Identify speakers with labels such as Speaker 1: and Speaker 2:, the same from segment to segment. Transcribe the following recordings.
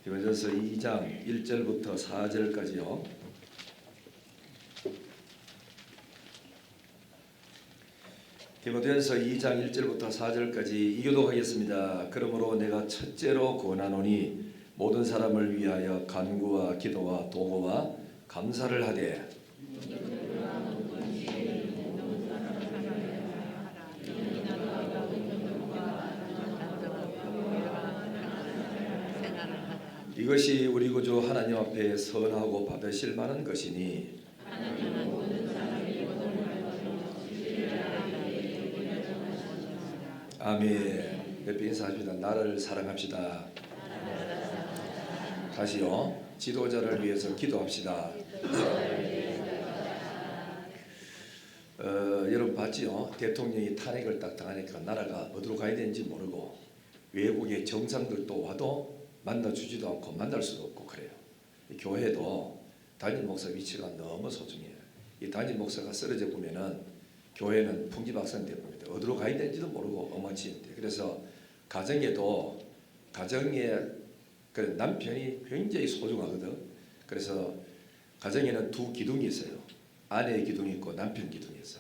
Speaker 1: 디모데전서 2장 1절부터 4절까지요. 디모데전서 2장 1절부터 4절까지 이교독하겠습니다. 그러므로 내가 첫째로 권하노니 모든 사람을 위하여 간구와 기도와 도구와 감사를 하되 이것이 우리 구주 하나님 앞에 선하고 받으실 만한 것이니 아멘. 옆에 인사합시다. 나를 사랑합시다. 다시요. 지도자를 위해서 기도합시다. 여러분 봤지요? 대통령이 탄핵을 딱 당하니까 나라가 어디로 가야 되는지 모르고 외국의 정상들도 와도 만나주지도 않고 만날 수도 없고 그래요. 교회도 담임 목사 위치가 너무 소중해요. 이 담임 목사가 쓰러져 보면은 교회는 풍지박산돼 봅니다. 어디로 가야 되는지도 모르고 어마치인데, 그래서 가정에도 가정에 그 남편이 굉장히 소중하거든. 그래서 가정에는 두 기둥이 있어요. 아내의 기둥이 있고 남편 기둥이 있어.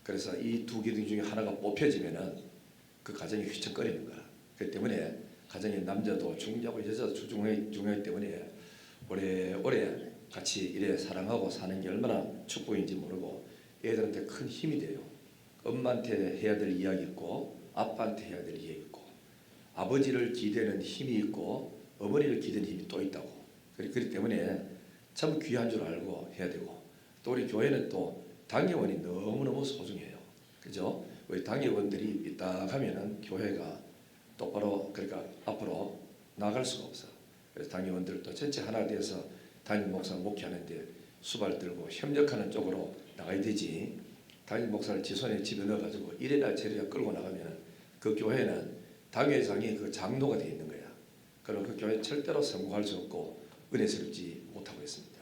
Speaker 1: 그래서 이 두 기둥 중에 하나가 뽑혀지면은 그 가정이 휘청거리는 거야. 그렇기 때문에 가정에 남자도 중요하고 여자도 중요하기 때문에 오래오래 같이 이래 사랑하고 사는 게 얼마나 축복인지 모르고 애들한테 큰 힘이 돼요. 엄마한테 해야 될 이야기 있고 아빠한테 해야 될 이야기 있고 아버지를 기대는 힘이 있고 어머니를 기대는 힘이 또 있다고. 그렇기 때문에 참 귀한 줄 알고 해야 되고, 또 우리 교회는 또 당회원이 너무너무 소중해요. 그죠? 우리 당회원들이 있다 하면은 교회가 똑바로 그러니까 앞으로 나갈 수가 없어. 그래서 당회원들도 전체 하나 돼서 담임 목사 목회하는데 수발 들고 협력하는 쪽으로 나가야 되지. 담임 목사를 지손에 집에 넣어가지고 이래라 저래라 끌고 나가면 그 교회는 당회장이 그 장로가 되어 있는 거야. 그럼 그 교회 절대로 성공할 수 없고 은혜스럽지 못하고 있습니다.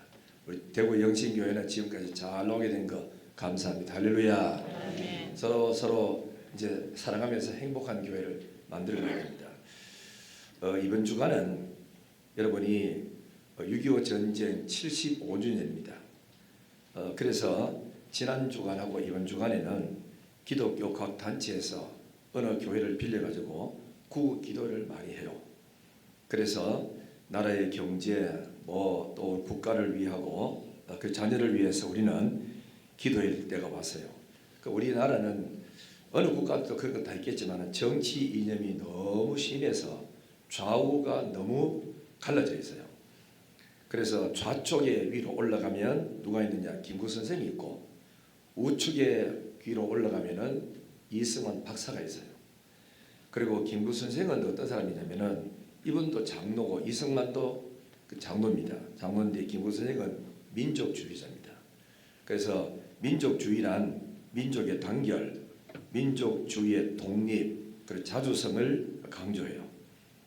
Speaker 1: 우리 대구 영신교회는 지금까지 잘 나오게 된 거 감사합니다. 할렐루야. 네. 서로 이제 사랑하면서 행복한 교회를 만들어가야 됩니다. 이번 주간은 여러분이 6.25 전쟁 75주년입니다. 그래서 지난 주간하고 이번 주간에는 기독교 각 단체에서 어느 교회를 빌려가지고 구호 기도를 많이 해요. 그래서 나라의 경제 또 국가를 위하고 그 자녀를 위해서 우리는 기도할 때가 왔어요. 우리나라는 어느 국가도 그런 거 다 있겠지만 정치 이념이 너무 심해서 좌우가 너무 갈라져 있어요. 그래서 좌쪽에 위로 올라가면 누가 있느냐? 김구 선생이 있고, 우측에 위로 올라가면은 이승만 박사가 있어요. 그리고 김구 선생은 어떤 사람이냐면은 이분도 장로고 이승만도 그 장로입니다. 장로인데 김구 선생은 민족주의자입니다. 그래서 민족주의란 민족의 단결, 민족주의의 독립, 그리고 자주성을 강조해요.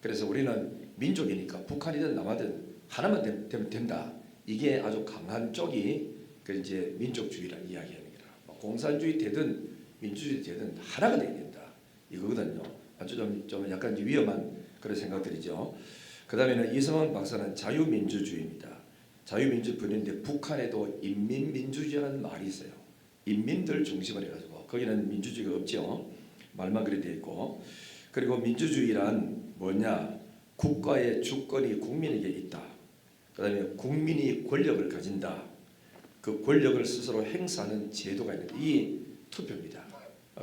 Speaker 1: 그래서 우리는 민족이니까 북한이든 남하든 하나만 되면 된다. 이게 아주 강한 쪽이 그 이제 민족주의라는 이야기입니다. 공산주의 되든 민주주의 되든 하나가 되어야 된다. 이거거든요. 아주 좀 약간 위험한 그런 생각들이죠. 그 다음에는 이승만 박사는 자유민주주의입니다. 자유민주주의인데 북한에도 인민민주주의라는 말이 있어요. 인민들 중심으로 해가지고 거기는 민주주의가 없죠. 말만 그래 되어 있고. 그리고 민주주의란 뭐냐? 국가의 주권이 국민에게 있다. 그 다음에 국민이 권력을 가진다. 그 권력을 스스로 행사하는 제도가 있는데 이 투표입니다.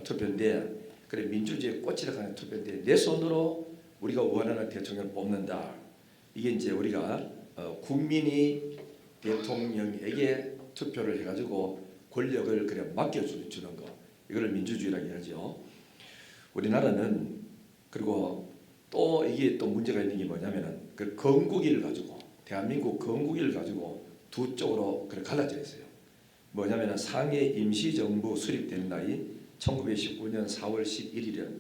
Speaker 1: 투표인데 그래 민주주의의 꽃이라 하는 투표인데 내 손으로 우리가 원하는 대통령을 뽑는다. 이게 이제 우리가 국민이 대통령에게 투표를 해가지고 권력을 그래 맡겨주는 거. 이걸 민주주의라고 하죠. 우리나라는 그리고 또 이게 또 문제가 있는 게 뭐냐면은 그 건국일을 가지고 대한민국 건국일을 가지고 두 쪽으로 그래 갈라져 있어요. 뭐냐면은 상해 임시정부 수립된 날이 1919년 4월 11일은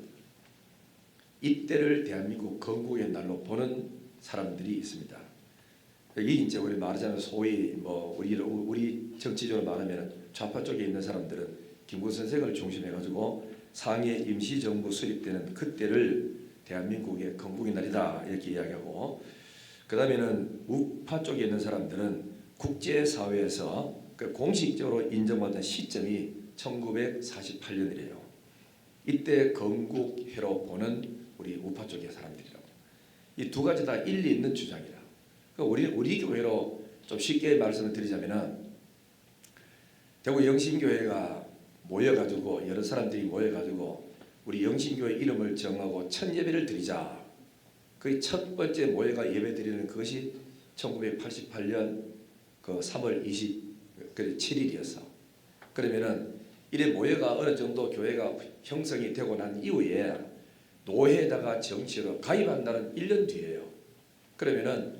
Speaker 1: 이때를 대한민국 건국의 날로 보는 사람들이 있습니다. 이게 이제 우리 말하자면 소위 우리 정치적으로 말하면 좌파 쪽에 있는 사람들은 김구 선생을 중심해가지고 상해 임시정부 수립되는 그때를 대한민국의 건국의 날이다 이렇게 이야기하고, 그다음에는 우파 쪽에 있는 사람들은 국제사회에서 그 공식적으로 인정받은 시점이 1948년이래요. 이때 건국해로 보는 우리 우파 쪽의 사람들이라고. 이 두 가지 다 일리 있는 주장이라. 우리 교회로 좀 쉽게 말씀을 드리자면은 대구 영신교회가 모여가지고 여러 사람들이 모여가지고 우리 영신교회 이름을 정하고 첫 예배를 드리자. 그 첫 번째 모여가 예배 드리는 그것이 1988년 그 3월 27일이었어. 그러면은 이래 모여가 어느 정도 교회가 형성이 되고 난 이후에 노회에다가 정치로 가입한다는 1년 뒤에요. 그러면은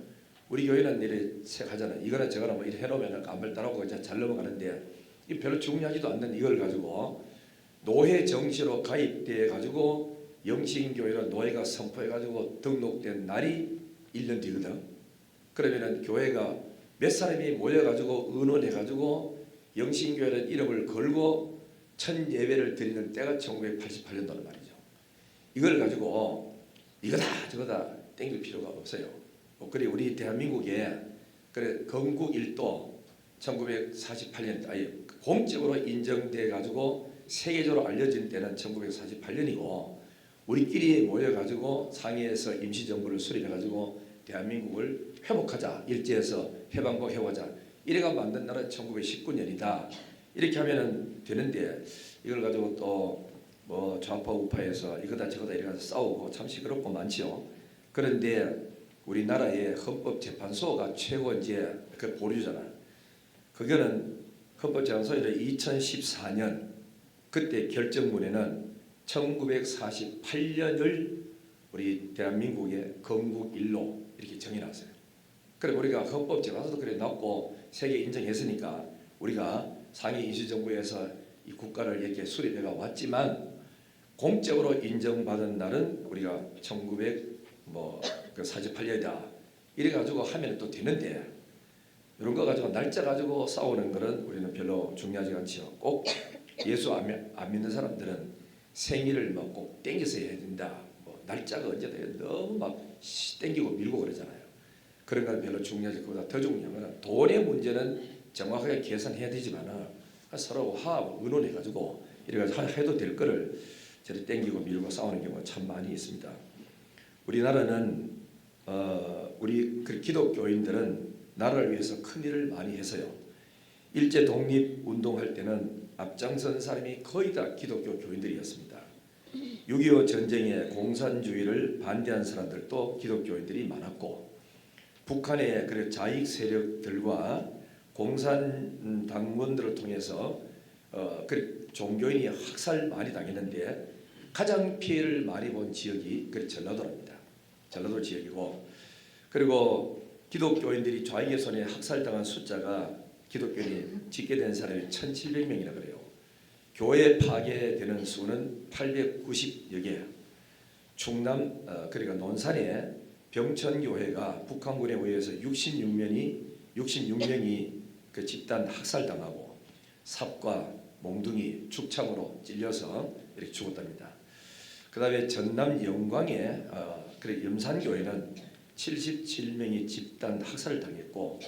Speaker 1: 우리 교회는 이래 생각하잖아. 이거나 저거나 뭐 이래 해놓으면 아무 따라오고 잘 넘어가는데 이 별로 중요하지도 않는 이걸 가지고 노회 정치로 가입돼 가지고 영신교회로 노회가 선포해 가지고 등록된 날이 1년 뒤거든. 그러면은 교회가 몇 사람이 모여 가지고 의논해 가지고 영신교회라는 이름을 걸고 첫 예배를 드리는 때가 1988년도란 말이죠. 이걸 가지고 이거다 저거다 땡길 필요가 없어요. 그래 우리 대한민국에 그래 건국 일도 1948년 아예 공적으로 인정돼 가지고 세계적으로 알려진 때는 1948년이고 우리끼리 모여 가지고 상해에서 임시정부를 수립해 가지고 대한민국을 회복하자 일제에서 해방복 해보자 이래가 만든 나라는 1919년이다. 이렇게 하면은 되는데 이걸 가지고 또 뭐 좌파 우파에서 이거다 저거다 이래가지고 싸우고 참 시끄럽고 많지요. 그런데 우리나라의 헌법재판소가 최고 이제 그 보류잖아. 그거는 헌법재판소에서 2014년 그때 결정문에는 1948년을 우리 대한민국의 건국일로 이렇게 정해놨어요. 그래 우리가 헌법재판소도 그래 놨고 세계 인정했으니까 우리가 상해 임시정부에서 이 국가를 이렇게 수립해가 왔지만 공적으로 인정받은 날은 우리가 1948년이다. 이래 가지고 하면 또 되는데 이런 거 가지고 날짜 가지고 싸우는 거는 우리는 별로 중요하지 않지요. 꼭 예수 안 믿는 사람들은 생일을 막 꼭 땡겨서 해야 된다. 뭐 날짜가 언제다 너무 막 땡기고 밀고 그러잖아요. 그런 건 별로 중요하지. 그보다 더 중요한 건 돈의 문제는 정확하게 계산해야 되지만 서로 화합 의논해 가지고 이래가지고 해도 될 거를 저리 땡기고 밀고 싸우는 경우가 참 많이 있습니다. 우리나라는 우리 기독교인들은 나라를 위해서 큰 일을 많이 해서요. 일제 독립 운동할 때는 앞장선 사람이 거의 다 기독교 교인들이었습니다. 6.25 전쟁에 공산주의를 반대한 사람들도 기독교인들이 많았고 북한의 그 자익 세력들과 공산 당원들을 통해서 그 종교인이 학살 많이 당했는데 가장 피해를 많이 본 지역이 그 전라도입니다. 전라도 지역이고 그리고 기독교인들이 좌익의 손에 학살당한 숫자가 기독교인이 짓게 된 사람이 1,700명이나 그래요. 교회 파괴되는 수는 890여 개. 충남 그러니까 논산에 병천교회가 북한군에 의해서 66명이 그 집단 학살당하고 삽과 몽둥이, 축창으로 찔려서 이렇게 죽었답니다. 그다음에 전남 영광에 그래 염산교회는 77명이 집단 학살을 당했고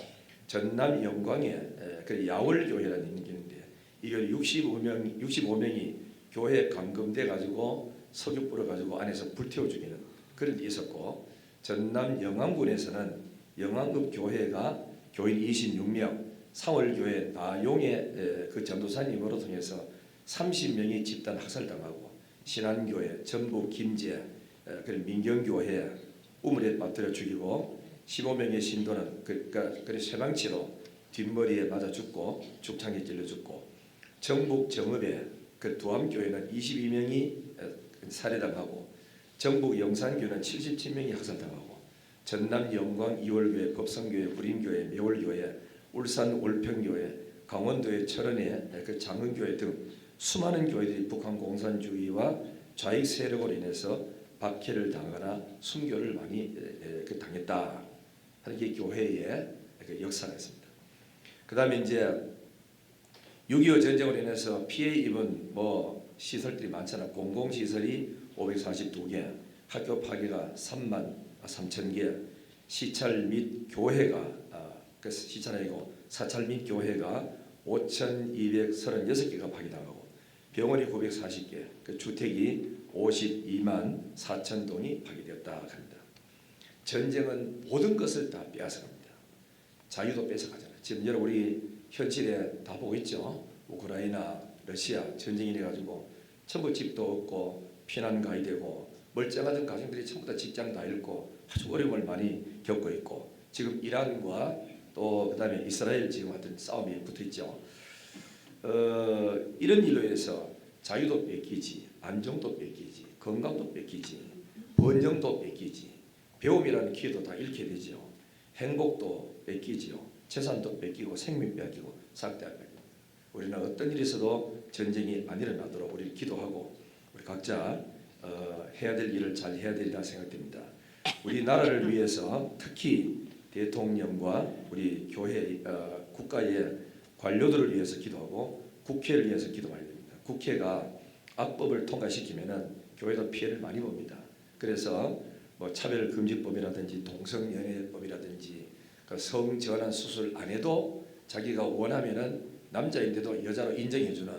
Speaker 1: 전남 영광에 그 야월교회라는 게 있는데 이걸 65명이 교회에 감금돼 가지고 석유 뿌려 가지고 안에서 불태워 죽이는 그런 게 있었고 전남 영암군에서는 영암읍 교회가 교인 26명, 상월교회 나용의 그 전도사님으로 통해서 30명이 집단 학살당하고 신안교회, 전북 김제, 민경교회 우물에 빠뜨려 죽이고 15명의 신도는 그 쇠방치로 뒷머리에 맞아 죽고 죽창에 찔려 죽고 전북 정읍의 그 두암교회는 22명이 살해당하고 전북 영산교회는 77명이 학살당하고 전남 영광 이월교회, 법성교회, 구림교회, 매월교회, 울산 올평교회, 강원도의 철원의 그 장흥교회 등 수많은 교회들이 북한 공산주의와 좌익 세력으로 인해서 박해를 당하거나 순교를 많이 당했다 하는 게 교회의 그 역사가 있습니다. 그 다음에 이제 6.25 전쟁으로 인해서 피해 입은 뭐 시설들이 많잖아. 공공시설이 542개, 학교 파괴가 3만 3천 개, 시찰 및 교회가 그래서 시찰 아니고 사찰 및 교회가 5,236개가 파기당하고 병원이 940개, 그 주택이 52만 4천 동이 파괴되었다 합니다. 전쟁은 모든 것을 다 빼앗아갑니다. 자유도 뺏어가잖아요. 지금 여러분 우리 현실에 다 보고 있죠. 우크라이나, 러시아 전쟁이 돼가지고 전부 집도 없고 피난 가야 되고 멀쩡하던 가정들이 전부 다 직장 다 잃고 아주 어려움을 많이 겪고 있고 지금 이란과 또 그다음에 이스라엘 지금 같은 싸움이 붙어 있죠. 이런 일로 해서 자유도 뺏기지, 안정도 뺏기지, 건강도 뺏기지, 번영도 뺏기지, 배움이라는 기회도 다 잃게 되죠. 행복도 뺏기지요. 재산도 뺏기고 생명 뺏기고 삭대 뺏기고. 우리는 어떤 일이 있어도 전쟁이 안 일어나도록 우리 기도하고 우리 각자 해야 될 일을 잘 해야 되리라 생각됩니다. 우리 나라를 위해서 특히 대통령과 우리 교회 국가의 관료들을 위해서 기도하고 국회를 위해서 기도해야 됩니다. 국회가 악법을 통과시키면은 교회도 피해를 많이 봅니다. 그래서 뭐 차별금지법이라든지 동성연애법이라든지 그 성전환 수술 안 해도 자기가 원하면은 남자인데도 여자로 인정해주는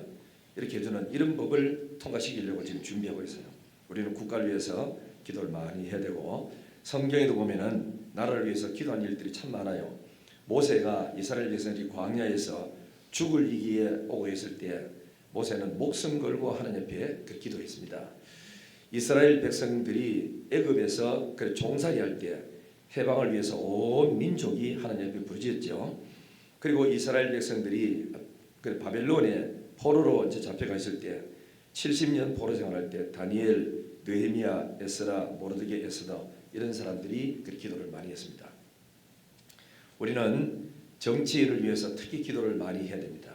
Speaker 1: 이렇게 해주는 이런 법을 통과시키려고 지금 준비하고 있어요. 우리는 국가를 위해서 기도를 많이 해야 되고 성경에도 보면은 나라를 위해서 기도한 일들이 참 많아요. 모세가 이스라엘 백성들이 광야에서 죽을 위기에 오고 있을 때 모세는 목숨 걸고 하나님 앞에 그 기도했습니다. 이스라엘 백성들이 애굽에서 그 종살이할 때 해방을 위해서 온 민족이 하나님 앞에 부르짖었죠. 그리고 이스라엘 백성들이 그 바벨론에 포로로 이제 잡혀가 있을 때 70년 포로 생활할 때 다니엘, 느헤미야, 에스라, 모르드게, 에스더 이런 사람들이 그 기도를 많이 했습니다. 우리는 정치인을 위해서 특히 기도를 많이 해야 됩니다.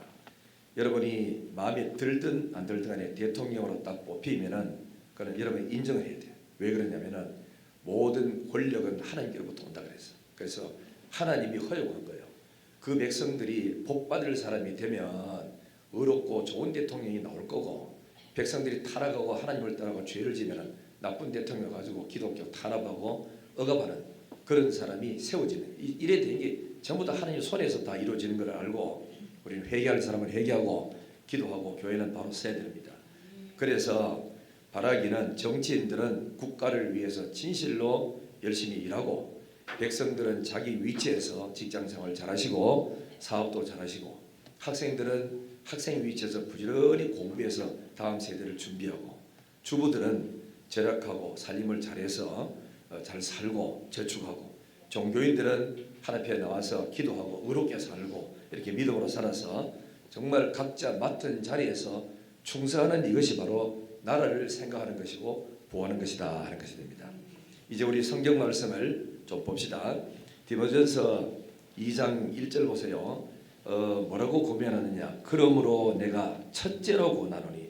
Speaker 1: 여러분이 마음에 들든 안 들든 간에 대통령으로 딱 뽑히면은 그는 여러분이 인정을 해야 돼요. 왜 그러냐면은 모든 권력은 하나님께로부터 온다 그랬어. 그래서 하나님이 허용한 거예요. 그 백성들이 복 받을 사람이 되면 의롭고 좋은 대통령이 나올 거고 백성들이 타락하고 하나님을 떠나고 죄를 지면은 나쁜 대통령 가지고 기독교 탄압하고 억압하는 그런 사람이 세워지는 이래 된 게 전부 다 하나님 손에서 다 이루어지는 걸 알고 우리는 회개할 사람은 회개하고 기도하고 교회는 바로 서야 됩니다. 그래서 바라기는 정치인들은 국가를 위해서 진실로 열심히 일하고 백성들은 자기 위치에서 직장생활 잘하시고 사업도 잘하시고 학생들은 학생 위치에서 부지런히 공부해서 다음 세대를 준비하고 주부들은 절약하고 살림을 잘해서 잘 살고 저축하고 종교인들은 하나님 앞에 나와서 기도하고 의롭게 살고 이렇게 믿음으로 살아서 정말 각자 맡은 자리에서 충성하는 이것이 바로 나라를 생각하는 것이고 보호하는 것이다 하는 것이 됩니다. 이제 우리 성경 말씀을 좀 봅시다. 디모데전서 2장 1절 보세요. 뭐라고 고면하느냐? 그러므로 내가 첫째로 고나노니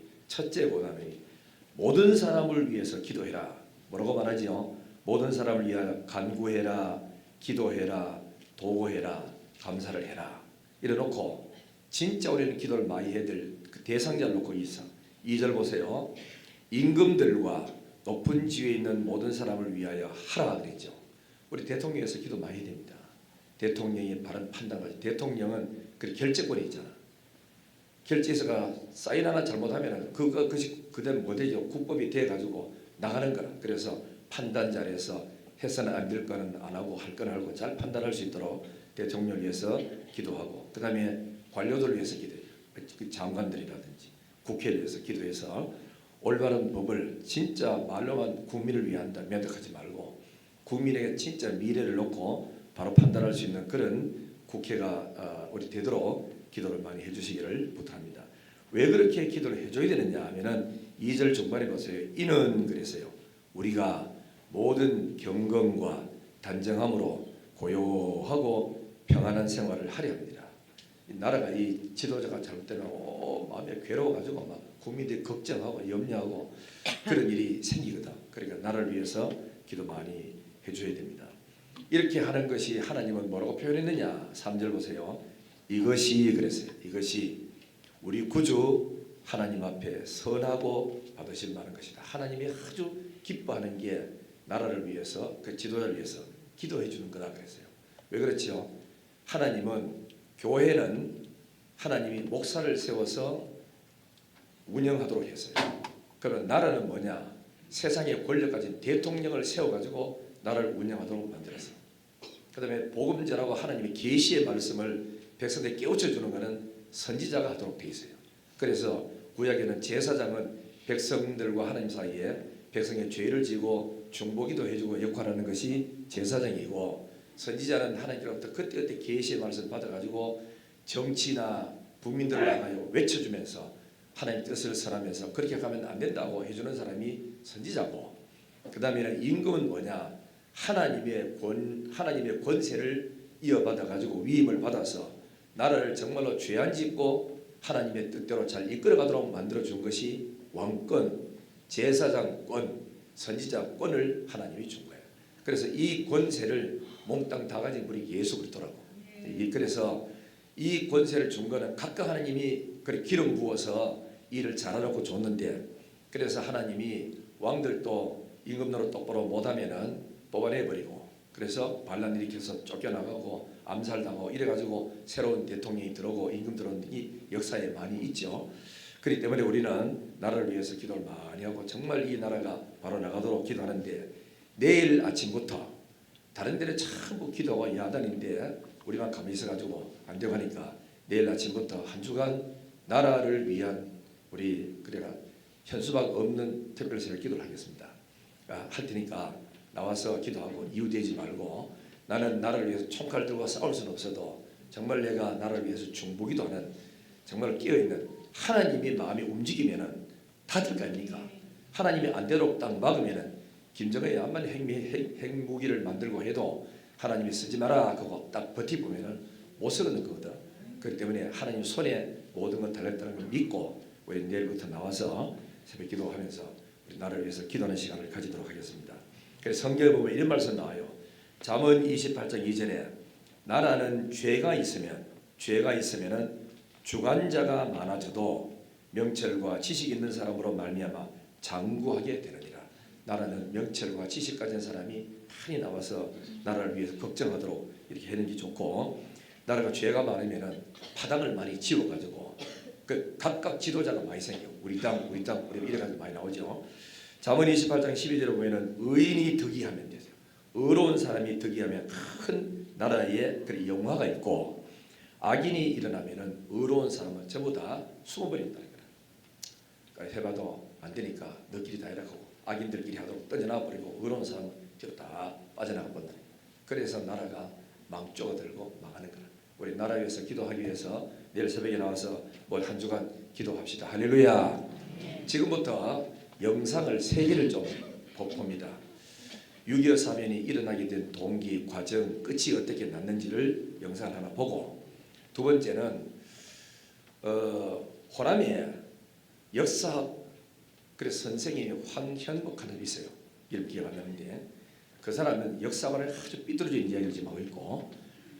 Speaker 1: 모든 사람을 위해서 기도해라. 뭐라고 말하지요? 모든 사람을 위하여 간구해라, 기도해라, 도구해라, 감사를 해라. 이래놓고 진짜 우리는 기도를 많이 해야 될 그 대상자를 놓고 있어. 2절 보세요. 임금들과 높은 지위에 있는 모든 사람을 위하여 하라 그랬죠. 우리 대통령에서 기도 많이 해야 됩니다. 대통령이 바른 판단까지. 대통령은 그 결재권이 있잖아. 결재서가 사인 하나 잘못하면 그것이 그대로 못되죠. 국법이 돼 가지고 나가는 거라. 그래서 판단 잘해서 해서는 안 될 거는 안 하고 할 거는 하고 잘 판단할 수 있도록 대통령을 위해서 기도하고 그 다음에 관료들을 위해서 기도해요. 그 장관들이라든지 국회를 위해서 기도해서 올바른 법을 진짜 말로만 국민을 위한다 면역하지 말고 국민에게 진짜 미래를 놓고 바로 판단할 수 있는 그런 국회가 우리 되도록 기도를 많이 해주시기를 부탁합니다. 왜 그렇게 기도를 해줘야 되느냐 하면은 2절 중반에 보세요. 이는 그랬어요. 우리가 모든 경건과 단정함으로 고요하고 평안한 생활을 하려 합니다. 이 나라가 이 지도자가 잘못되면 마음에 괴로워가지고 막 국민들이 걱정하고 염려하고 그런 일이 생기거든. 그러니까 나라를 위해서 기도 많이 해줘야 됩니다. 이렇게 하는 것이 하나님은 뭐라고 표현했느냐? 3절 보세요. 이것이 그랬어요. 이것이 우리 구주 하나님 앞에 선하고 받으실 만한 것이다. 하나님이 아주 기뻐하는 게 나라를 위해서 그 지도자를 위해서 기도해 주는 거다 그랬어요. 왜 그렇죠? 하나님은 교회는 하나님이 목사를 세워서 운영하도록 했어요. 그럼 나라는 뭐냐? 세상의 권력 가진 대통령을 세워가지고 나라를 운영하도록 만들었어요. 그 다음에 복음 전하고 하나님의 계시의 말씀을 백성들에 깨우쳐 주는 것은 선지자가 하도록 되어 있어요. 그래서 구약에는 제사장은 백성들과 하나님 사이에 백성의 죄를 지고 중보기도 해주고 역할하는 것이 제사장이고, 선지자는 하나님께로부터 그때그때 계시의 말씀을 받아가지고 정치나 국민들을 향하여 외쳐주면서 하나님 뜻을 설하면서 그렇게 가면 안 된다고 해주는 사람이 선지자고, 그 다음에는 임금은 뭐냐? 하나님의 권세를 이어받아 가지고 위임을 받아서 나라를 정말로 죄 안 짓고 하나님의 뜻대로 잘 이끌어가도록 만들어 준 것이 왕권, 제사장권, 선지자권을 하나님이 준 거예요. 그래서 이 권세를 몽땅 다 가진 분이 예수 그리스도라고. 그래서 이 권세를 준 거는 각각 하나님이 그렇게 기름 부어서 일을 잘하라고 줬는데, 그래서 하나님이 왕들도 임금 노릇 똑바로 못하면은 뽑아내버리고, 그래서 반란 일으켜서 쫓겨나가고 암살당하고 이래가지고 새로운 대통령이 들어오고 임금 들어오는 이 역사에 많이 있죠. 그렇기 때문에 우리는 나라를 위해서 기도를 많이 하고 정말 이 나라가 바로 나가도록 기도하는데, 내일 아침부터 다른 데는 전부 기도가 야단인데 우리만 가만히 있어가지고 안 되고 하니까 내일 아침부터 한 주간 나라를 위한 우리 그래가 현수막 없는 특별 새벽 기도를 하겠습니다. 할 테니까 나와서 기도하고 이유되지 말고, 나는 나라를 위해서 총칼 들고 싸울 수는 없어도 정말 내가 나라를 위해서 중보기도 하는 정말 깨어있는 하나님의 마음이 움직이면은 다 될 거 아닙니까? 하나님이 안 되도록 딱 막으면은 김정은이 암만 핵무기를 만들고 해도 하나님이 쓰지 마라 그거 딱 버티보면은 못 쓰는 거거든. 그렇기 때문에 하나님 손에 모든 건 달렸다는 걸 믿고 우리 내일부터 나와서 새벽 기도하면서 우리 나라를 위해서 기도하는 시간을 가지도록 하겠습니다. 그래서 성경에 보면 이런 말씀 나와요. 잠언 28장 2절에 나라는 죄가 있으면은 주관자가 많아져도 명철과 지식 있는 사람으로 말미암아 장구하게 되느니라. 나라는 명철과 지식 가진 사람이 많이 나와서 나라를 위해서 걱정하도록 이렇게 하는 게 좋고, 나라가 죄가 많으면은 파당을 많이 지어가지고 그 각각 지도자가 많이 생겨. 우리 당 이래가지고 많이 나오죠. 잠언 28장 12절에 보면은 의인이 득이하면 되세요. 의로운 사람이 득이하면 큰 나라에 그 영화가 있고, 악인이 일어나면은 의로운 사람은 전부 다 숨어버린다는 거예요. 그러니까 해봐도 안 되니까 너끼리 다 해라고 악인들끼리 하도록 던져놔 버리고 의로운 사람은 뒤로 다 빠져나가 본다. 그래서 나라가 망조가들고 망하는 거라. 우리 나라 위해서 기도하기 위해서 내일 새벽에 나와서 뭘 한 주간 기도합시다. 할렐루야. 지금부터 영상을 3개를 좀 봅니다. 6.25 사변이 일어나게 된 동기, 과정, 끝이 어떻게 났는지를 영상을 하나 보고, 두 번째는 호남에 역사학 그래서 선생님이 황현복 하는 있어요. 이름 기억 안 나는데 그 사람은 역사관을 아주 삐뚤어진 이야기를 지금 하고 있고,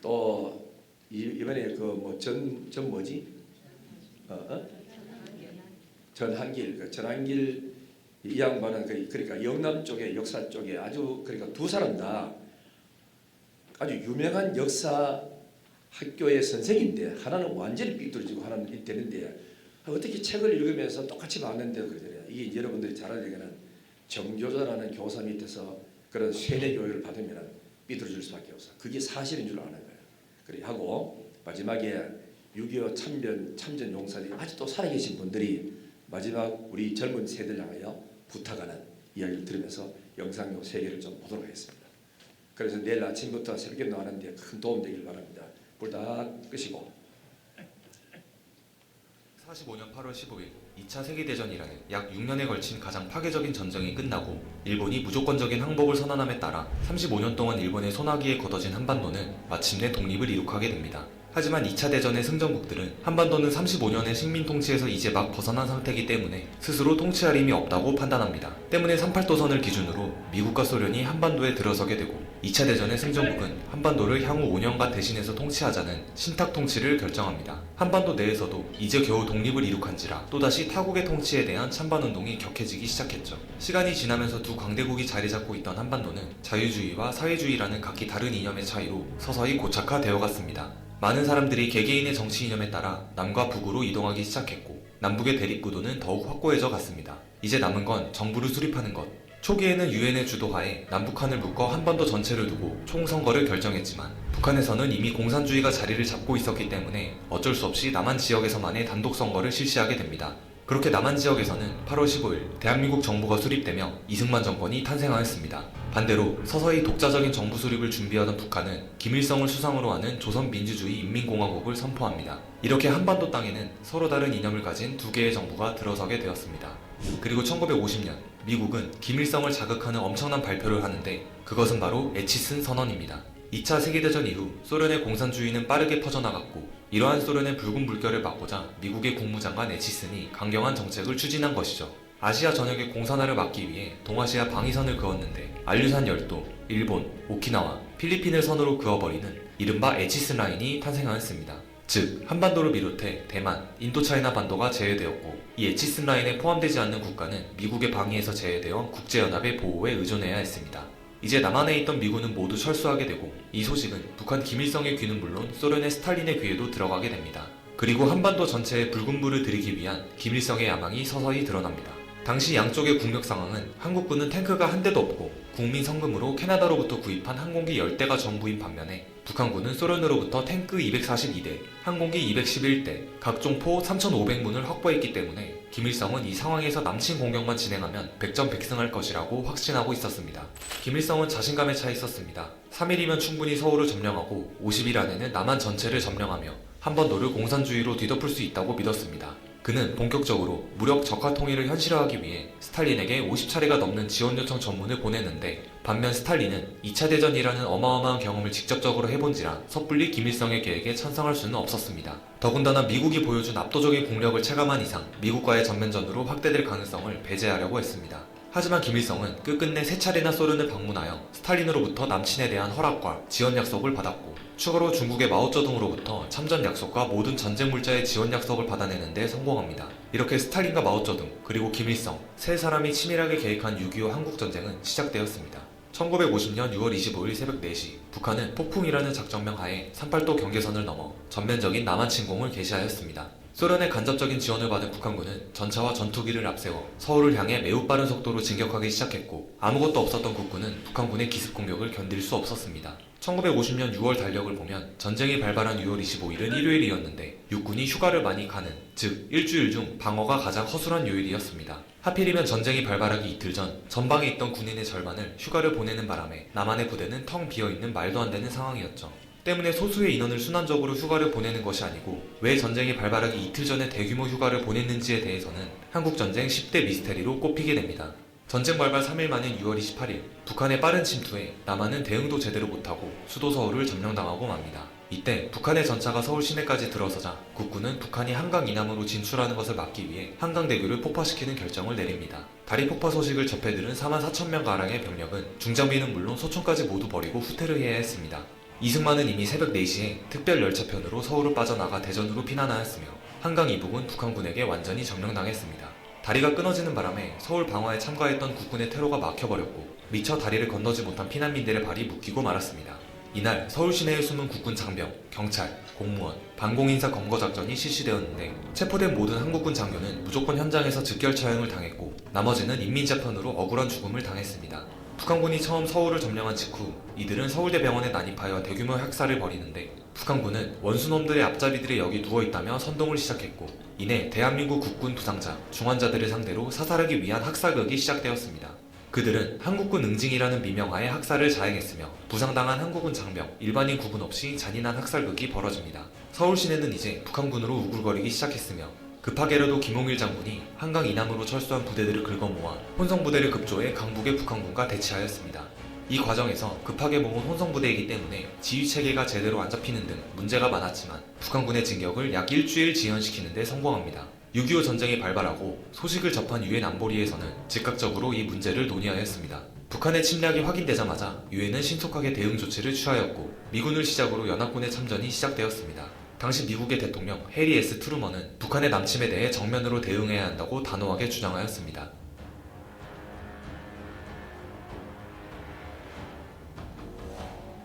Speaker 1: 또 이번에 그 뭐 전 뭐지? 전한길 이 양반은 그러니까 영남 쪽에 역사 쪽에 아주 그러니까 두 사람 다 아주 유명한 역사 학교의 선생인데 하나는 완전히 삐뚤어지고 하나는 되는데 어떻게 책을 읽으면서 똑같이 봤는데도 그러잖아요. 이게 여러분들이 잘 알아야 되는 정교조라는 교사 밑에서 그런 세뇌 교육을 받으면 삐뚤어질 수밖에 없어. 그게 사실인 줄 아는 거예요. 그래 하고 마지막에 6.25 참전 용사들이 아직도 살아계신 분들이 마지막 우리 젊은 세대를 향하여 부탁하는 이야기를 들으면서 영상 요 3개를 좀 보도록 하겠습니다. 그래서 내일 아침부터 새벽에 나가는데 큰 도움 되길 바랍니다. 불 다 끄시고.
Speaker 2: 45년 8월 15일 2차 세계대전 이래 약 6년에 걸친 가장 파괴적인 전쟁이 끝나고 일본이 무조건적인 항복을 선언함에 따라 35년 동안 일본의 소나기에 걷어진 한반도는 마침내 독립을 이룩하게 됩니다. 하지만 2차 대전의 승전국들은 한반도는 35년의 식민 통치에서 이제 막 벗어난 상태이기 때문에 스스로 통치할 힘이 없다고 판단합니다. 때문에 38도선을 기준으로 미국과 소련이 한반도에 들어서게 되고 2차 대전의 승전국은 한반도를 향후 5년간 대신해서 통치하자는 신탁 통치를 결정합니다. 한반도 내에서도 이제 겨우 독립을 이룩한지라 또다시 타국의 통치에 대한 찬반운동이 격해지기 시작했죠. 시간이 지나면서 두 강대국이 자리 잡고 있던 한반도는 자유주의와 사회주의라는 각기 다른 이념의 차이로 서서히 고착화되어 갔습니다. 많은 사람들이 개개인의 정치 이념에 따라 남과 북으로 이동하기 시작했고 남북의 대립구도는 더욱 확고해져 갔습니다. 이제 남은 건 정부를 수립하는 것. 초기에는 유엔의 주도하에 남북한을 묶어 한반도 전체를 두고 총선거를 결정했지만 북한에서는 이미 공산주의가 자리를 잡고 있었기 때문에 어쩔 수 없이 남한 지역에서만의 단독 선거를 실시하게 됩니다. 그렇게 남한 지역에서는 8월 15일 대한민국 정부가 수립되며 이승만 정권이 탄생하였습니다. 반대로 서서히 독자적인 정부 수립을 준비하던 북한은 김일성을 수상으로 하는 조선민주주의 인민공화국을 선포합니다. 이렇게 한반도 땅에는 서로 다른 이념을 가진 두 개의 정부가 들어서게 되었습니다. 그리고 1950년 미국은 김일성을 자극하는 엄청난 발표를 하는데 그것은 바로 에치슨 선언입니다. 2차 세계대전 이후 소련의 공산주의는 빠르게 퍼져나갔고 이러한 소련의 붉은 물결을 막고자 미국의 국무장관 에치슨이 강경한 정책을 추진한 것이죠. 아시아 전역의 공산화를 막기 위해 동아시아 방위선을 그었는데 알류산 열도, 일본, 오키나와, 필리핀을 선으로 그어버리는 이른바 에치슨 라인이 탄생하였습니다. 즉 한반도를 비롯해 대만, 인도차이나 반도가 제외되었고 이 에치슨 라인에 포함되지 않는 국가는 미국의 방위에서 제외되어 국제연합의 보호에 의존해야 했습니다. 이제 남한에 있던 미군은 모두 철수하게 되고 이 소식은 북한 김일성의 귀는 물론 소련의 스탈린의 귀에도 들어가게 됩니다. 그리고 한반도 전체에 붉은 불을 들이기 위한 김일성의 야망이 서서히 드러납니다. 당시 양쪽의 국력 상황은 한국군은 탱크가 한 대도 없고 국민 성금으로 캐나다로부터 구입한 항공기 10대가 전부인 반면에 북한군은 소련으로부터 탱크 242대, 항공기 211대, 각종 포 3,500문을 확보했기 때문에 김일성은 이 상황에서 남친 공격만 진행하면 백전백승할 것이라고 확신하고 있었습니다. 김일성은 자신감에 차 있었습니다. 3일이면 충분히 서울을 점령하고 50일 안에는 남한 전체를 점령하며 한반도를 공산주의로 뒤덮을 수 있다고 믿었습니다. 그는 본격적으로 무력 적화 통일을 현실화하기 위해 스탈린에게 50차례가 넘는 지원 요청 전문을 보냈는데 반면 스탈린은 2차 대전이라는 어마어마한 경험을 직접적으로 해본지라 섣불리 김일성의 계획에 찬성할 수는 없었습니다. 더군다나 미국이 보여준 압도적인 국력을 체감한 이상 미국과의 전면전으로 확대될 가능성을 배제하려고 했습니다. 하지만 김일성은 끝끝내 3차례나 소련을 방문하여 스탈린으로부터 남친에 대한 허락과 지원 약속을 받았고 추가로 중국의 마오쩌둥으로부터 참전 약속과 모든 전쟁 물자의 지원 약속을 받아내는 데 성공합니다. 이렇게 스탈린과 마오쩌둥 그리고 김일성 세 사람이 치밀하게 계획한 6.25 한국전쟁은 시작되었습니다. 1950년 6월 25일 새벽 4시 북한은 폭풍이라는 작전명 하에 38도 경계선을 넘어 전면적인 남한 침공을 개시하였습니다. 소련의 간접적인 지원을 받은 북한군은 전차와 전투기를 앞세워 서울을 향해 매우 빠른 속도로 진격하기 시작했고 아무것도 없었던 국군은 북한군의 기습 공격을 견딜 수 없었습니다. 1950년 6월 달력을 보면 전쟁이 발발한 6월 25일은 일요일이었는데 육군이 휴가를 많이 가는, 즉 일주일 중 방어가 가장 허술한 요일이었습니다. 하필이면 전쟁이 발발하기 이틀 전 전방에 있던 군인의 절반을 휴가를 보내는 바람에 남한의 부대는 텅 비어있는 말도 안 되는 상황이었죠. 때문에 소수의 인원을 순환적으로 휴가를 보내는 것이 아니고 왜 전쟁이 발발하기 이틀 전에 대규모 휴가를 보냈는지에 대해서는 한국전쟁 10대 미스테리로 꼽히게 됩니다. 전쟁 발발 3일 만인 6월 28일 북한의 빠른 침투에 남한은 대응도 제대로 못하고 수도 서울을 점령당하고 맙니다. 이때 북한의 전차가 서울 시내까지 들어서자 국군은 북한이 한강 이남으로 진출하는 것을 막기 위해 한강대교를 폭파시키는 결정을 내립니다. 다리 폭파 소식을 접해들은 44,000명가량의 병력은 중장비는 물론 소총까지 모두 버리고 후퇴를 해야 했습니다. 이승만은 이미 새벽 4시에 특별 열차편으로 서울을 빠져나가 대전으로 피난하였으며 한강 이북은 북한군에게 완전히 점령당했습니다. 다리가 끊어지는 바람에 서울 방어에 참가했던 국군의 퇴로가 막혀버렸고 미처 다리를 건너지 못한 피난민들의 발이 묶이고 말았습니다. 이날 서울 시내에 숨은 국군 장병, 경찰, 공무원, 반공인사 검거작전이 실시되었는데 체포된 모든 한국군 장교는 무조건 현장에서 즉결 처형을 당했고 나머지는 인민재판으로 억울한 죽음을 당했습니다. 북한군이 처음 서울을 점령한 직후 이들은 서울대병원에 난입하여 대규모 학살을 벌이는데 북한군은 원수놈들의 앞잡이들이 여기 누워있다며 선동을 시작했고 이내 대한민국 국군 부상자, 중환자들을 상대로 사살하기 위한 학살극이 시작되었습니다. 그들은 한국군 응징이라는 미명하에 학살을 자행했으며 부상당한 한국군 장병, 일반인 구분 없이 잔인한 학살극이 벌어집니다. 서울 시내는 이제 북한군으로 우글거리기 시작했으며 급하게라도 김홍일 장군이 한강 이남으로 철수한 부대들을 긁어모아 혼성부대를 급조해 강북의 북한군과 대치하였습니다. 이 과정에서 급하게 모은 혼성부대이기 때문에 지휘체계가 제대로 안 잡히는 등 문제가 많았지만 북한군의 진격을 약 일주일 지연시키는 데 성공합니다. 6.25 전쟁이 발발하고 소식을 접한 유엔 안보리에서는 즉각적으로 이 문제를 논의하였습니다. 북한의 침략이 확인되자마자 유엔은 신속하게 대응 조치를 취하였고 미군을 시작으로 연합군의 참전이 시작되었습니다. 당시 미국의 대통령 해리 S. 트루먼은 북한의 남침에 대해 정면으로 대응해야 한다고 단호하게 주장하였습니다.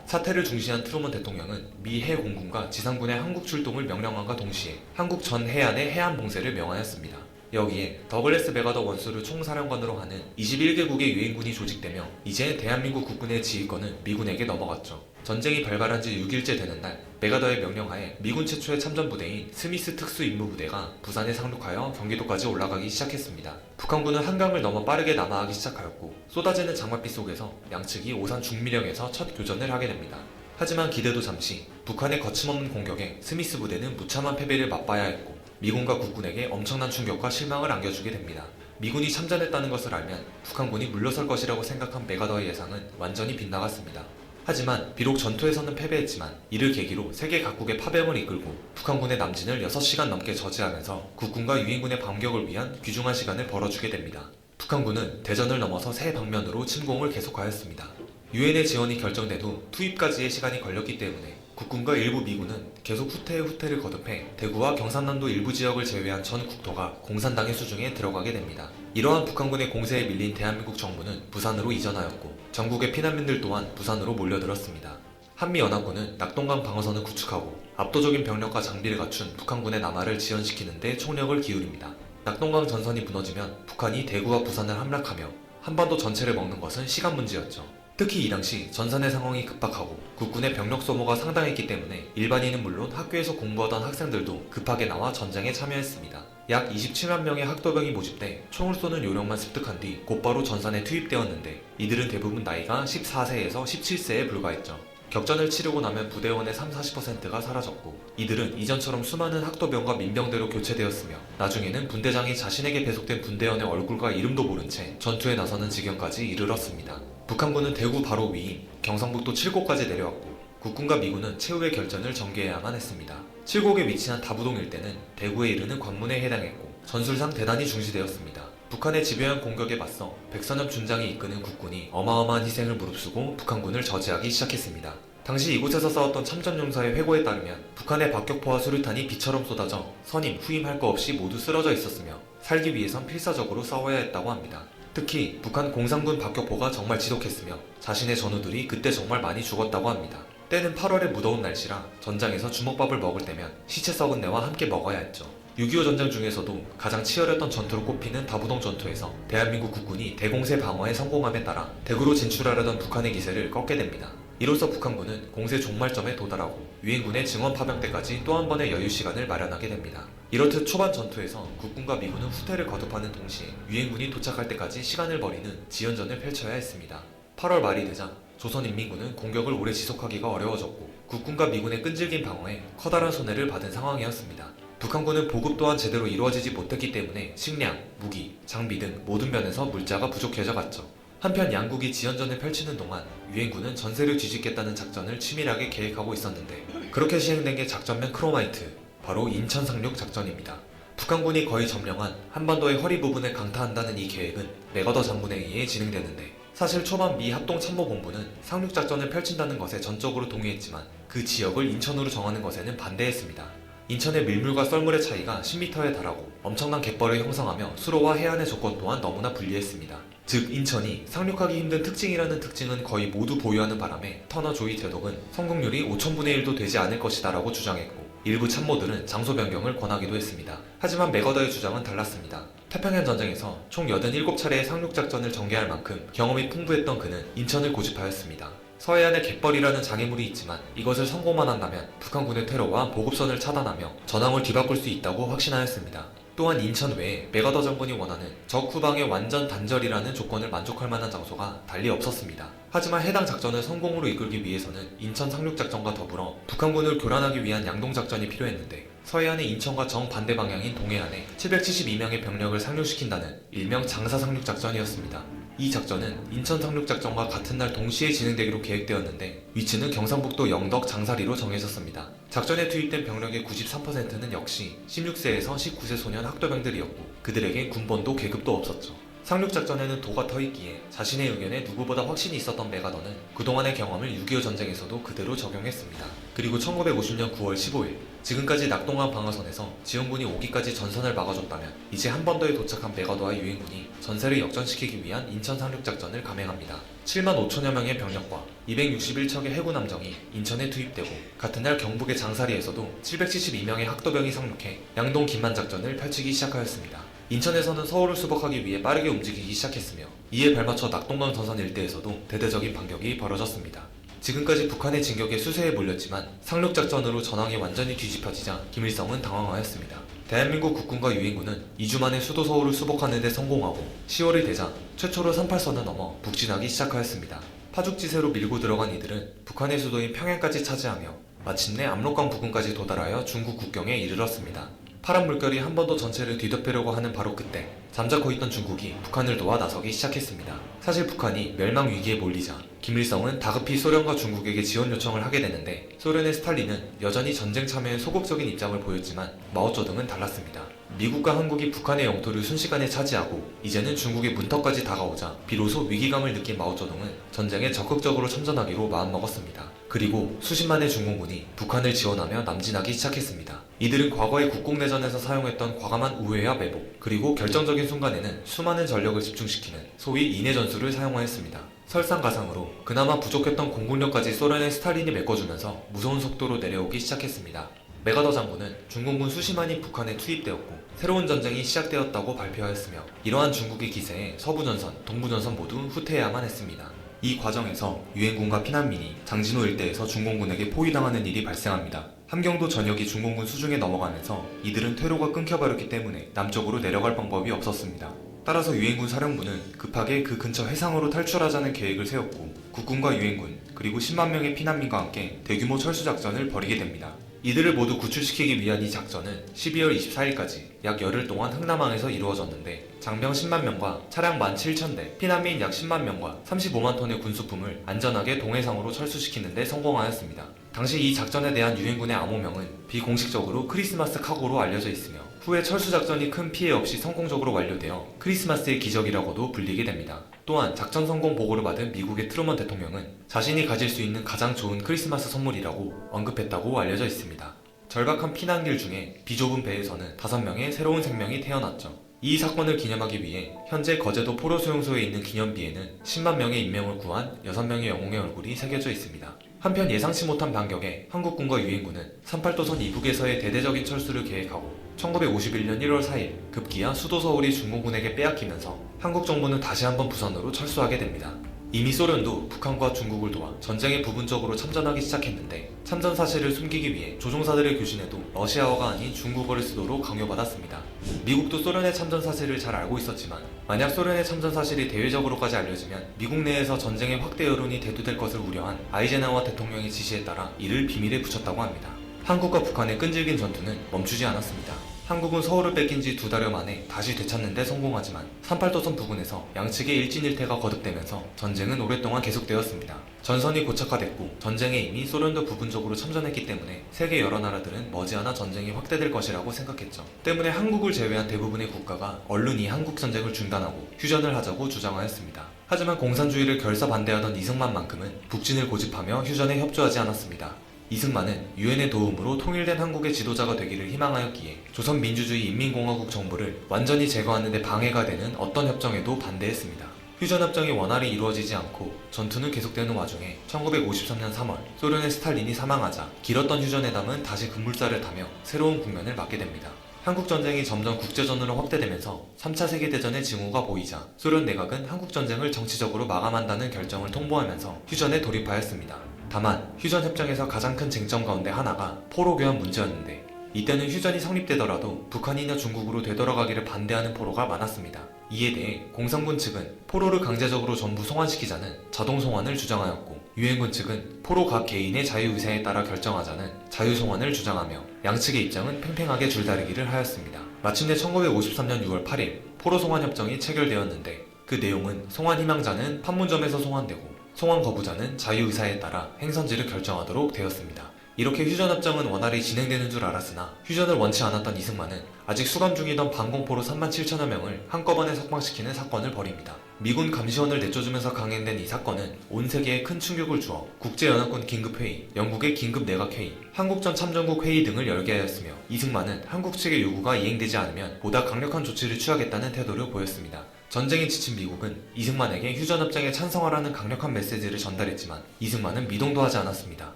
Speaker 2: 사태를 중시한 트루먼 대통령은 미 해공군과 지상군의 한국 출동을 명령함과 동시에 한국 전 해안의 해안 봉쇄를 명하였습니다. 여기에 더글래스 맥아더 원수를 총사령관으로 하는 21개국의 유엔군이 조직되며 이제 대한민국 국군의 지휘권은 미군에게 넘어갔죠. 전쟁이 발발한 지 6일째 되는 날 맥아더의 명령하에 미군 최초의 참전부대인 스미스 특수임무부대가 부산에 상륙하여 경기도까지 올라가기 시작했습니다. 북한군은 한강을 넘어 빠르게 남하하기 시작하였고 쏟아지는 장맛비 속에서 양측이 오산 중미령에서 첫 교전을 하게 됩니다. 하지만 기대도 잠시 북한의 거침없는 공격에 스미스 부대는 무참한 패배를 맛봐야 했고 미군과 국군에게 엄청난 충격과 실망을 안겨주게 됩니다. 미군이 참전했다는 것을 알면 북한군이 물러설 것이라고 생각한 맥아더의 예상은 완전히 빗나갔습니다. 하지만 비록 전투에서는 패배했지만 이를 계기로 세계 각국의 파병을 이끌고 북한군의 남진을 6시간 넘게 저지하면서 국군과 유엔군의 반격을 위한 귀중한 시간을 벌어주게 됩니다. 북한군은 대전을 넘어서 새 방면으로 침공을 계속하였습니다. 유엔의 지원이 결정된 후 투입까지의 시간이 걸렸기 때문에 국군과 일부 미군은 계속 후퇴에 후퇴를 거듭해 대구와 경상남도 일부 지역을 제외한 전 국토가 공산당의 수중에 들어가게 됩니다. 이러한 북한군의 공세에 밀린 대한민국 정부는 부산으로 이전하였고 전국의 피난민들 또한 부산으로 몰려들었습니다. 한미연합군은 낙동강 방어선을 구축하고 압도적인 병력과 장비를 갖춘 북한군의 남하를 지연시키는 데 총력을 기울입니다. 낙동강 전선이 무너지면 북한이 대구와 부산을 함락하며 한반도 전체를 먹는 것은 시간 문제였죠. 특히 이 당시 전선의 상황이 급박하고 국군의 병력 소모가 상당했기 때문에 일반인은 물론 학교에서 공부하던 학생들도 급하게 나와 전쟁에 참여했습니다. 약 27만 명의 학도병이 모집돼 총을 쏘는 요령만 습득한 뒤 곧바로 전선에 투입되었는데 이들은 대부분 나이가 14세에서 17세에 불과했죠. 격전을 치르고 나면 부대원의 30-40%가 사라졌고 이들은 이전처럼 수많은 학도병과 민병대로 교체되었으며 나중에는 분대장이 자신에게 배속된 분대원의 얼굴과 이름도 모른 채 전투에 나서는 지경까지 이르렀습니다. 북한군은 대구 바로 위인 경상북도 칠곡까지 내려왔고 국군과 미군은 최후의 결전을 전개해야만 했습니다. 칠곡에 위치한 다부동 일대는 대구에 이르는 관문에 해당했고 전술상 대단히 중시되었습니다. 북한의 집요한 공격에 맞서 백선엽 준장이 이끄는 국군이 어마어마한 희생을 무릅쓰고 북한군을 저지하기 시작했습니다. 당시 이곳에서 싸웠던 참전용사의 회고에 따르면 북한의 박격포와 수류탄이 비처럼 쏟아져 선임, 후임 할 거 없이 모두 쓰러져 있었으며 살기 위해선 필사적으로 싸워야 했다고 합니다. 특히 북한 공산군 박격포가 정말 지독했으며 자신의 전우들이 그때 정말 많이 죽었다고 합니다. 때는 8월의 무더운 날씨라 전장에서 주먹밥을 먹을 때면 시체 썩은 내와 함께 먹어야 했죠. 6.25 전쟁 중에서도 가장 치열했던 전투로 꼽히는 다부동 전투에서 대한민국 국군이 대공세 방어에 성공함에 따라 대구로 진출하려던 북한의 기세를 꺾게 됩니다. 이로써 북한군은 공세 종말점에 도달하고 유엔군의 증원 파병 때까지 또 한 번의 여유 시간을 마련하게 됩니다. 이렇듯 초반 전투에서 국군과 미군은 후퇴를 거듭하는 동시에 유엔군이 도착할 때까지 시간을 벌이는 지연전을 펼쳐야 했습니다. 8월 말이 되자 조선인민군은 공격을 오래 지속하기가 어려워졌고 국군과 미군의 끈질긴 방어에 커다란 손해를 받은 상황이었습니다. 북한군은 보급 또한 제대로 이루어지지 못했기 때문에 식량, 무기, 장비 등 모든 면에서 물자가 부족해져 갔죠. 한편 양국이 지연전을 펼치는 동안 유엔군은 전세를 뒤집겠다는 작전을 치밀하게 계획하고 있었는데 그렇게 시행된 게 작전명 크로마이트, 바로 인천 상륙 작전입니다. 북한군이 거의 점령한 한반도의 허리 부분을 강타한다는 이 계획은 맥어더 장군에 의해 진행되는데 사실 초반 미 합동참모본부는 상륙작전을 펼친다는 것에 전적으로 동의했지만 그 지역을 인천으로 정하는 것에는 반대했습니다. 인천의 밀물과 썰물의 차이가 10m에 달하고 엄청난 갯벌을 형성하며 수로와 해안의 조건 또한 너무나 불리했습니다. 즉 인천이 상륙하기 힘든 특징이라는 특징은 거의 모두 보유하는 바람에 터너 조이 대독은 성공률이 5000분의 1도 되지 않을 것이다 라고 주장했고 일부 참모들은 장소 변경을 권하기도 했습니다. 하지만 맥어더의 주장은 달랐습니다. 태평양 전쟁에서 총 87차례의 상륙작전을 전개할 만큼 경험이 풍부했던 그는 인천을 고집하였습니다. 서해안에 갯벌이라는 장애물이 있지만 이것을 성공만 한다면 북한군의 테러와 보급선을 차단하며 전황을 뒤바꿀 수 있다고 확신하였습니다. 또한 인천 외에 맥어더 장군이 원하는 적 후방의 완전 단절이라는 조건을 만족할 만한 장소가 달리 없었습니다. 하지만 해당 작전을 성공으로 이끌기 위해서는 인천 상륙작전과 더불어 북한군을 교란하기 위한 양동작전이 필요했는데 서해안의 인천과 정반대 방향인 동해안에 772명의 병력을 상륙시킨다는 일명 장사상륙작전이었습니다. 이 작전은 인천 상륙작전과 같은 날 동시에 진행되기로 계획되었는데 위치는 경상북도 영덕 장사리로 정해졌습니다. 작전에 투입된 병력의 93%는 역시 16세에서 19세 소년 학도병들이었고 그들에게 군번도 계급도 없었죠. 상륙작전에는 도가 터있기에 자신의 의견에 누구보다 확신이 있었던 메가더는 그동안의 경험을 6.25 전쟁에서도 그대로 적용했습니다. 그리고 1950년 9월 15일 지금까지 낙동강 방어선에서 지원군이 오기까지 전선을 막아줬다면 이제 한번도에 도착한 메가더와 유엔군이 전세를 역전시키기 위한 인천 상륙작전을 감행합니다. 7만 5천여 명의 병력과 261척의 해군 함정이 인천에 투입되고 같은 날 경북의 장사리에서도 772명의 학도병이 상륙해 양동 김만 작전을 펼치기 시작하였습니다. 인천에서는 서울을 수복하기 위해 빠르게 움직이기 시작했으며 이에 발맞춰 낙동강 전선 일대에서도 대대적인 반격이 벌어졌습니다. 지금까지 북한의 진격에 수세에 몰렸지만 상륙작전으로 전황이 완전히 뒤집혀지자 김일성은 당황하였습니다. 대한민국 국군과 유엔군은 2주 만에 수도 서울을 수복하는 데 성공하고 10월이 되자 최초로 38선을 넘어 북진하기 시작하였습니다. 파죽지세로 밀고 들어간 이들은 북한의 수도인 평양까지 차지하며 마침내 압록강 부근까지 도달하여 중국 국경에 이르렀습니다. 파란 물결이 한 번 더 전체를 뒤덮으려고 하는 바로 그때 잠자코 있던 중국이 북한을 도와 나서기 시작했습니다. 사실 북한이 멸망 위기에 몰리자 김일성은 다급히 소련과 중국에게 지원 요청을 하게 되는데 소련의 스탈린은 여전히 전쟁 참여에 소극적인 입장을 보였지만 마오쩌둥은 달랐습니다. 미국과 한국이 북한의 영토를 순식간에 차지하고 이제는 중국의 문턱까지 다가오자 비로소 위기감을 느낀 마오쩌둥은 전쟁에 적극적으로 참전하기로 마음먹었습니다. 그리고 수십만의 중공군이 북한을 지원하며 남진하기 시작했습니다. 이들은 과거의 국공내전에서 사용했던 과감한 우회와 매복, 그리고 결정적인 순간에는 수많은 전력을 집중시키는 소위 인해전술을 사용하였습니다. 설상가상으로 그나마 부족했던 공군력까지 소련의 스탈린이 메꿔주면서 무서운 속도로 내려오기 시작했습니다. 메가더 장군은 중공군 수십만이 북한에 투입되었고 새로운 전쟁이 시작되었다고 발표하였으며 이러한 중국의 기세에 서부전선, 동부전선 모두 후퇴해야만 했습니다. 이 과정에서 유엔군과 피난민이 장진호 일대에서 중공군에게 포위당하는 일이 발생합니다. 함경도 전역이 중공군 수중에 넘어가면서 이들은 퇴로가 끊겨버렸기 때문에 남쪽으로 내려갈 방법이 없었습니다. 따라서 유엔군 사령부는 급하게 그 근처 해상으로 탈출하자는 계획을 세웠고 국군과 유엔군 그리고 10만 명의 피난민과 함께 대규모 철수작전을 벌이게 됩니다. 이들을 모두 구출시키기 위한 이 작전은 12월 24일까지 약 열흘 동안 흥남항에서 이루어졌는데 장병 10만 명과 차량 17,000대, 피난민 약 10만 명과 35만 톤의 군수품을 안전하게 동해상으로 철수시키는 데 성공하였습니다. 당시 이 작전에 대한 유엔군의 암호명은 비공식적으로 크리스마스 카고로 알려져 있으며 후에 철수작전이 큰 피해 없이 성공적으로 완료되어 크리스마스의 기적이라고도 불리게 됩니다. 또한 작전 성공 보고를 받은 미국의 트루먼 대통령은 자신이 가질 수 있는 가장 좋은 크리스마스 선물이라고 언급했다고 알려져 있습니다. 절박한 피난길 중에 비좁은 배에서는 5명의 새로운 생명이 태어났죠. 이 사건을 기념하기 위해 현재 거제도 포로 수용소에 있는 기념비에는 10만 명의 인명을 구한 6명의 영웅의 얼굴이 새겨져 있습니다. 한편 예상치 못한 반격에 한국군과 유엔군은 38도선 이북에서의 대대적인 철수를 계획하고 1951년 1월 4일 급기야 수도 서울이 중공군에게 빼앗기면서 한국 정부는 다시 한번 부산으로 철수하게 됩니다. 이미 소련도 북한과 중국을 도와 전쟁에 부분적으로 참전하기 시작했는데 참전 사실을 숨기기 위해 조종사들의 교신에도 러시아어가 아닌 중국어를 쓰도록 강요받았습니다. 미국도 소련의 참전 사실을 잘 알고 있었지만 만약 소련의 참전 사실이 대외적으로까지 알려지면 미국 내에서 전쟁의 확대 여론이 대두될 것을 우려한 아이젠하워 대통령의 지시에 따라 이를 비밀에 붙였다고 합니다. 한국과 북한의 끈질긴 전투는 멈추지 않았습니다. 한국은 서울을 뺏긴 지 2달여 만에 다시 되찾는 데 성공하지만 38도선 부근에서 양측의 일진일퇴가 거듭되면서 전쟁은 오랫동안 계속되었습니다. 전선이 고착화됐고 전쟁에 이미 소련도 부분적으로 참전했기 때문에 세계 여러 나라들은 머지않아 전쟁이 확대될 것이라고 생각했죠. 때문에 한국을 제외한 대부분의 국가가 얼른이 한국 전쟁을 중단하고 휴전을 하자고 주장하였습니다. 하지만 공산주의를 결사 반대하던 이승만만큼은 북진을 고집하며 휴전에 협조하지 않았습니다. 이승만은 유엔의 도움으로 통일된 한국의 지도자가 되기를 희망하였기에 조선민주주의 인민공화국 정부를 완전히 제거하는 데 방해가 되는 어떤 협정에도 반대했습니다. 휴전협정이 원활히 이루어지지 않고 전투는 계속되는 와중에 1953년 3월 소련의 스탈린이 사망하자 길었던 휴전회담은 다시 급물살을 타며 새로운 국면을 맞게 됩니다. 한국전쟁이 점점 국제전으로 확대되면서 3차 세계대전의 징후가 보이자 소련 내각은 한국전쟁을 정치적으로 마감한다는 결정을 통보하면서 휴전에 돌입하였습니다. 다만 휴전협정에서 가장 큰 쟁점 가운데 하나가 포로 교환 문제였는데 이때는 휴전이 성립되더라도 북한이나 중국으로 되돌아가기를 반대하는 포로가 많았습니다. 이에 대해 공산군 측은 포로를 강제적으로 전부 송환시키자는 자동 송환을 주장하였고 유엔군 측은 포로 각 개인의 자유의사에 따라 결정하자는 자유송환을 주장하며 양측의 입장은 팽팽하게 줄다리기를 하였습니다. 마침내 1953년 6월 8일 포로 송환협정이 체결되었는데 그 내용은 송환 희망자는 판문점에서 송환되고 송환 거부자는 자유의사에 따라 행선지를 결정하도록 되었습니다. 이렇게 휴전협정은 원활히 진행되는 줄 알았으나 휴전을 원치 않았던 이승만은 아직 수감 중이던 반공포로 37,000여 명을 한꺼번에 석방시키는 사건을 벌입니다. 미군 감시원을 내쫓으면서 강행된 이 사건은 온 세계에 큰 충격을 주어 국제연합군 긴급회의, 영국의 긴급내각회의, 한국전 참전국 회의 등을 열게 하였으며 이승만은 한국 측의 요구가 이행되지 않으면 보다 강력한 조치를 취하겠다는 태도를 보였습니다. 전쟁에 지친 미국은 이승만에게 휴전협정에 찬성하라는 강력한 메시지를 전달했지만 이승만은 미동도 하지 않았습니다.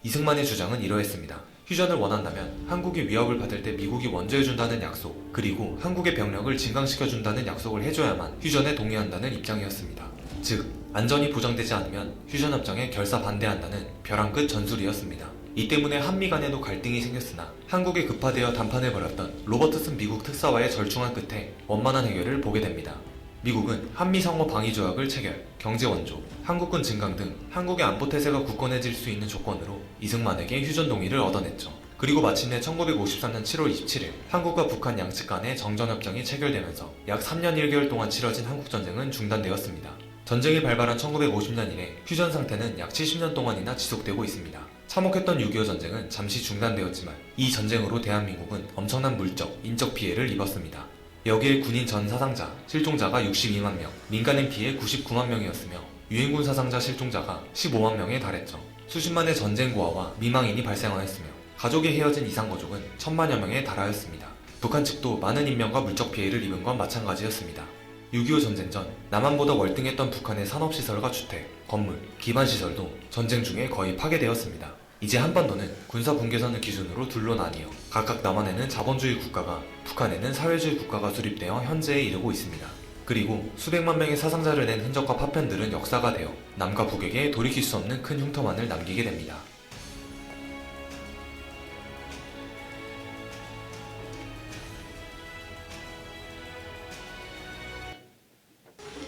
Speaker 2: 이승만의 주장은 이러했습니다. 휴전을 원한다면 한국이 위협을 받을 때 미국이 먼저해준다는 약속, 그리고 한국의 병력을 진강시켜준다는 약속을 해줘야만 휴전에 동의한다는 입장이었습니다. 즉, 안전이 보장되지 않으면 휴전협정에 결사 반대한다는 벼랑 끝 전술이었습니다. 이 때문에 한미 간에도 갈등이 생겼으나 한국에 급파되어 담판을 벌였던 로버트슨 미국 특사와의 절충한 끝에 원만한 해결을 보게 됩니다. 미국은 한미상호 방위조약을 체결, 경제원조, 한국군 증강 등 한국의 안보태세가 굳건해질 수 있는 조건으로 이승만에게 휴전 동의를 얻어냈죠. 그리고 마침내 1953년 7월 27일 한국과 북한 양측 간의 정전협정이 체결되면서 약 3년 1개월 동안 치러진 한국전쟁은 중단되었습니다. 전쟁이 발발한 1950년 이래 휴전 상태는 약 70년 동안이나 지속되고 있습니다. 참혹했던 6.25 전쟁은 잠시 중단되었지만 이 전쟁으로 대한민국은 엄청난 물적, 인적 피해를 입었습니다. 여기에 군인 전 사상자, 실종자가 62만 명, 민간인 피해 99만 명이었으며 유엔군 사상자 실종자가 15만 명에 달했죠. 수십만의 전쟁 고아와 미망인이 발생하였으며 가족이 헤어진 이산가족은 1000만여 명에 달하였습니다. 북한 측도 많은 인명과 물적 피해를 입은 건 마찬가지였습니다. 6.25 전쟁 전 남한보다 월등했던 북한의 산업시설과 주택, 건물, 기반시설도 전쟁 중에 거의 파괴되었습니다. 이제 한반도는 군사분계선을 기준으로 둘로 나뉘어 각각 남한에는 자본주의 국가가 북한에는 사회주의 국가가 수립되어 현재에 이르고 있습니다. 그리고 수백만 명의 사상자를 낸 흔적과 파편들은 역사가 되어 남과 북에게 돌이킬 수 없는 큰 흉터만을 남기게 됩니다.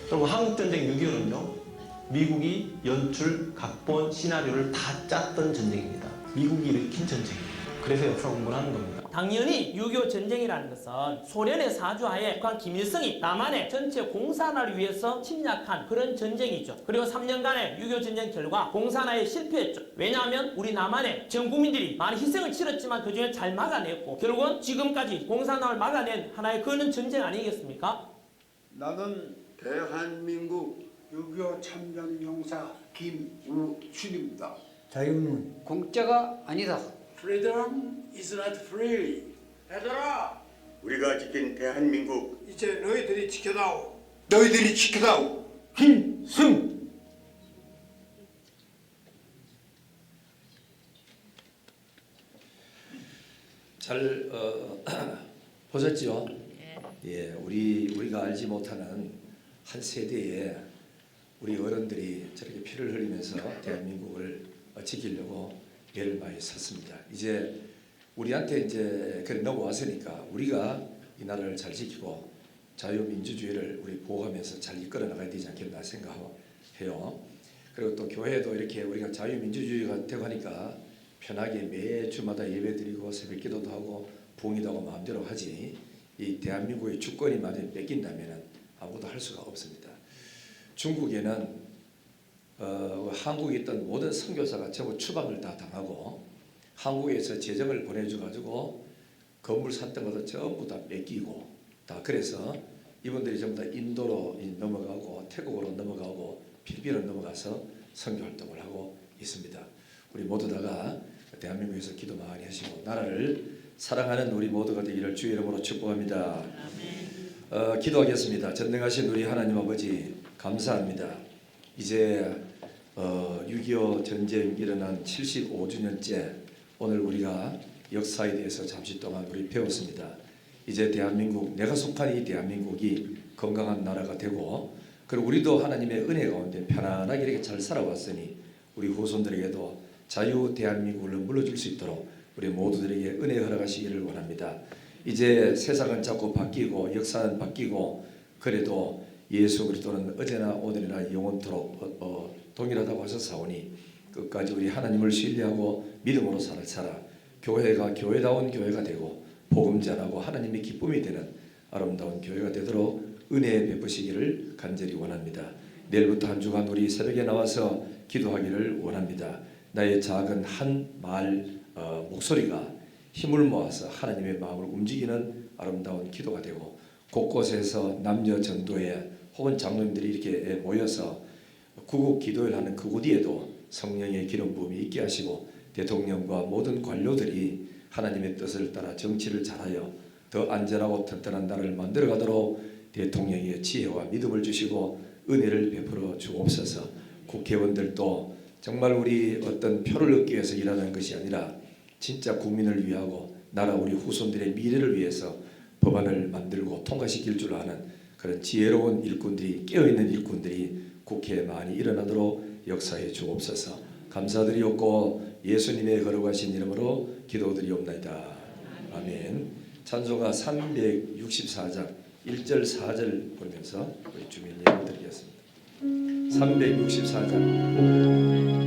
Speaker 3: 그리고 한국전쟁 6.25는요 미국이 연출, 각본, 시나리오를 다 짰던 전쟁입니다. 미국이 일으킨 전쟁이에요. 그래서 역사 공부를 하는 겁니다.
Speaker 4: 당연히 6.25 전쟁이라는 것은 소련의 사주하에 북한 김일성이 남한의 전체 공산화를 위해서 침략한 그런 전쟁이죠. 그리고 3년간의 6.25 전쟁 결과 공산화에 실패했죠. 왜냐하면 우리 남한의 전 국민들이 많은 희생을 치렀지만 그중에 잘 막아냈고 결국은 지금까지 공산화를 막아낸 하나의 그런 전쟁 아니겠습니까?
Speaker 5: 나는 대한민국 6.25 참전용사 김우춘입니다.
Speaker 6: 자유는 공짜가 아니다.
Speaker 5: Freedom is not free. 얘들아,
Speaker 7: 우리가 지킨 대한민국
Speaker 5: 이제 너희들이 지켜다오. 너희들이 지켜다오. 힘승.
Speaker 1: 잘 보셨죠? 예, 우리가 알지 못하는 한 세대에 우리 어른들이 저렇게 피를 흘리면서 대한민국을 지키려고 애를 많이 썼습니다. 이제 우리한테 이제 그래 넘어왔으니까 우리가 이 나라를 잘 지키고 자유민주주의를 우리 보호하면서 잘 이끌어 나가야 되지 않겠나 생각해요. 그리고 또 교회도 이렇게 우리가 자유민주주의가 되고 하니까 편하게 매주마다 예배드리고 새벽기도도 하고 부흥회도 하고 마음대로 하지 이 대한민국의 주권이 만약에 뺏긴다면 아무것도 할 수가 없습니다. 중국에는 한국에 있던 모든 선교사가 전부 추방을 다 당하고 한국에서 재정을 보내줘가지고 건물 샀던 것도 전부 다 뺏기고 다 그래서 이분들이 전부 다 인도로 넘어가고 태국으로 넘어가고 필리핀으로 넘어가서 선교 활동을 하고 있습니다. 우리 모두 다가 대한민국에서 기도 많이 하시고 나라를 사랑하는 우리 모두가 되기를 주의 이름으로 축복합니다. 기도하겠습니다. 전능하신 우리 하나님 아버지 감사합니다. 이제 6.25 전쟁 일어난 75주년째 오늘 우리가 역사에 대해서 잠시 동안 우리 배웠습니다. 이제 대한민국 내가 속한 이 대한민국이 건강한 나라가 되고 그리고 우리도 하나님의 은혜 가운데 편안하게 이렇게 잘 살아왔으니 우리 후손들에게도 자유 대한민국을 물려줄 수 있도록 우리 모두들에게 은혜 허락하시기를 원합니다. 이제 세상은 자꾸 바뀌고 역사는 바뀌고 그래도 예수 그리스도는 어제나 오늘이나 영원토록 동일하다고 하셨사오니 끝까지 우리 하나님을 신뢰하고 믿음으로 살아 교회가 교회다운 교회가 되고 복음 전하고 하나님의 기쁨이 되는 아름다운 교회가 되도록 은혜 베푸시기를 간절히 원합니다. 내일부터 한 주간 우리 새벽에 나와서 기도하기를 원합니다. 나의 작은 한 말 목소리가 힘을 모아서 하나님의 마음을 움직이는 아름다운 기도가 되고 곳곳에서 남녀 전도회 혹은 장로님들이 이렇게 모여서 구국 기도를 하는 그 어디에도 성령의 기름 부음이 있게 하시고 대통령과 모든 관료들이 하나님의 뜻을 따라 정치를 잘하여 더 안전하고 튼튼한 나라를 만들어가도록 대통령의 지혜와 믿음을 주시고 은혜를 베풀어 주옵소서. 국회의원들도 정말 우리 어떤 표를 얻기 위해서 일하는 것이 아니라 진짜 국민을 위하고 나라 우리 후손들의 미래를 위해서 법안을 만들고 통과시킬 줄 아는 그런 지혜로운 일꾼들이 깨어있는 일꾼들이 국회에 많이 일어나도록 역사해 주옵소서. 감사드리옵고 예수님의 거룩하신 이름으로 기도드리옵나이다. 아멘. 찬송가 364장 1절 4절 부르면서 우리 주민 예배 드리겠습니다. 364장